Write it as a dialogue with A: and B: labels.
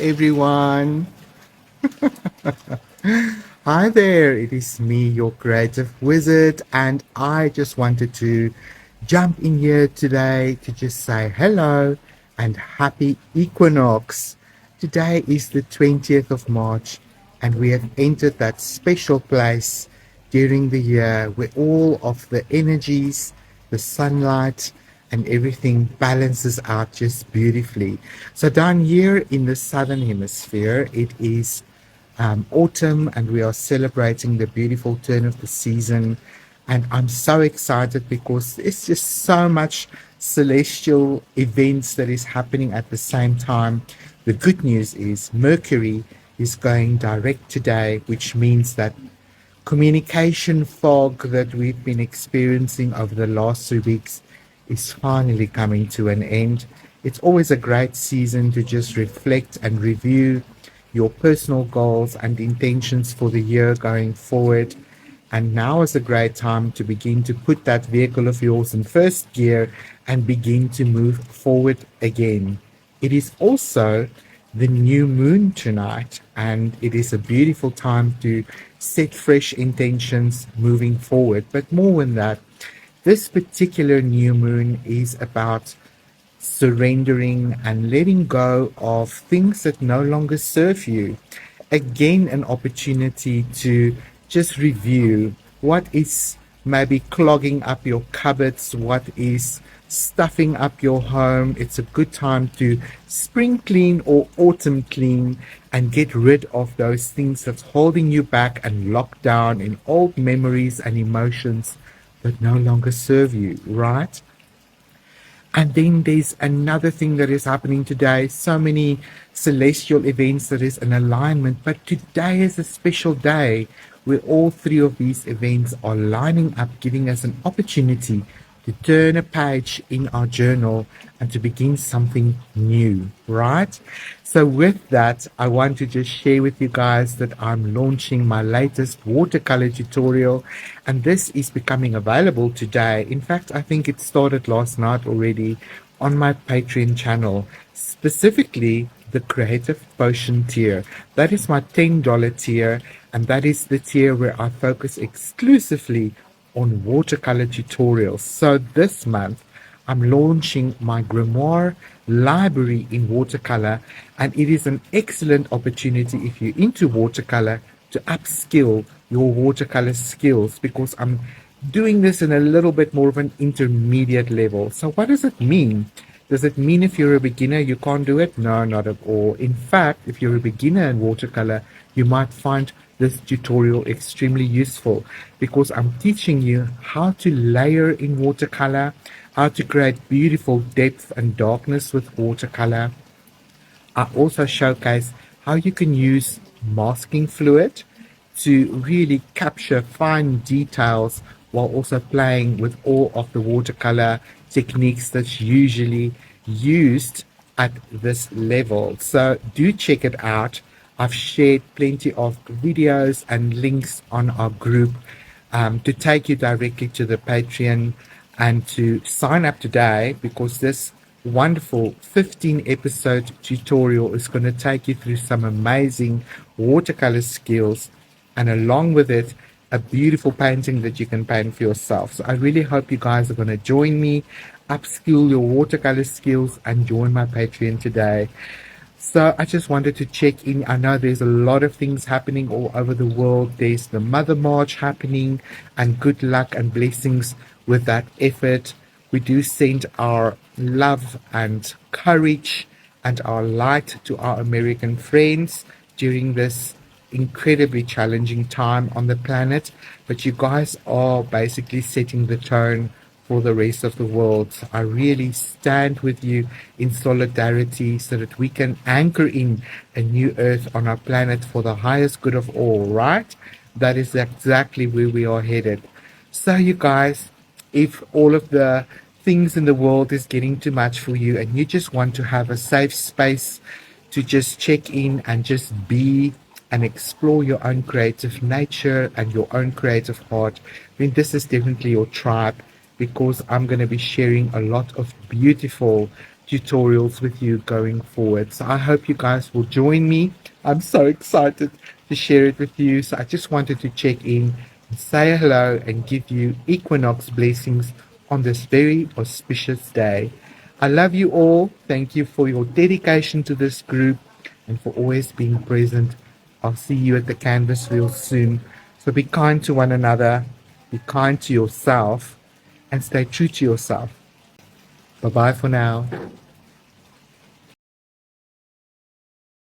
A: everyone. Hi there, it is me, your creative wizard, and I just wanted to jump in here today to just say hello and happy Equinox. Today is the 20th of March, and we have entered that special place during the year where all of the energies, the sunlight, and everything balances out just beautifully. So down here in the southern hemisphere, it is autumn, and we are celebrating the beautiful turn of the season. And I'm so excited because it's just so much celestial events that is happening at the same time. The good news is Mercury is going direct today, which means that communication fog that we've been experiencing over the last 2 weeks is finally coming to an end. It's always a great season to just reflect and review your personal goals and intentions for the year going forward. And now is a great time to begin to put that vehicle of yours in first gear and begin to move forward again. It is also the new moon tonight, and it is a beautiful time to set fresh intentions moving forward. But more than that, this particular new moon is about surrendering and letting go of things that no longer serve you. Again, an opportunity to just review what is maybe clogging up your cupboards, what is stuffing up your home. It's a good time to spring clean or autumn clean and get rid of those things that's holding you back and locked down in old memories and emotions that no longer serve you, right? And then there's another thing that is happening today. So many celestial events that is an alignment, but today is a special day where all three of these events are lining up, giving us an opportunity to turn a page in our journal and to begin something new, right? So with that, I want to just share with you guys that I'm launching my latest watercolor tutorial, and this is becoming available today. In fact, I think it started last night already on my Patreon channel, specifically the Creative Potion tier. That is my $10 tier, and that is the tier where I focus exclusively on watercolor tutorials. So this month I'm launching my Grimoire Library in watercolor, and it is an excellent opportunity if you're into watercolor to upskill your watercolor skills, because I'm doing this in a little bit more of an intermediate level. So what does it mean? Does it mean if you're a beginner you can't do it? No, not at all. In fact, if you're a beginner in watercolor, you might find this tutorial extremely useful, because I'm teaching you how to layer in watercolor, how to create beautiful depth and darkness with watercolor. I also showcase how you can use masking fluid to really capture fine details while also playing with all of the watercolor techniques that's usually used at this level. So do check it out. I've shared plenty of videos and links on our group to take you directly to the Patreon and to sign up today, because this wonderful 15 episode tutorial is going to take you through some amazing watercolor skills, and along with it a beautiful painting that you can paint for yourself. So I really hope you guys are going to join me, upskill your watercolor skills, and join my Patreon today. So I just wanted to check in. I know there's a lot of things happening all over the world. There's the Mother March happening, and good luck and blessings with that effort. We do send our love and courage and our light to our American friends during this incredibly challenging time on the planet. But you guys are basically setting the tone for the rest of the world. So I really stand with you in solidarity so that we can anchor in a new earth on our planet for the highest good of all, right? That is exactly where we are headed. So you guys, if all of the things in the world is getting too much for you and you just want to have a safe space to just check in and just be and explore your own creative nature and your own creative heart, then this is definitely your tribe, because I'm going to be sharing a lot of beautiful tutorials with you going forward. So I hope you guys will join me. I'm so excited to share it with you. So I just wanted to check in and say hello and give you Equinox blessings on this very auspicious day. I love you all. Thank you for your dedication to this group and for always being present. I'll see you at the canvas real soon. So be kind to one another, be kind to yourself, and stay true to yourself. Bye bye for now.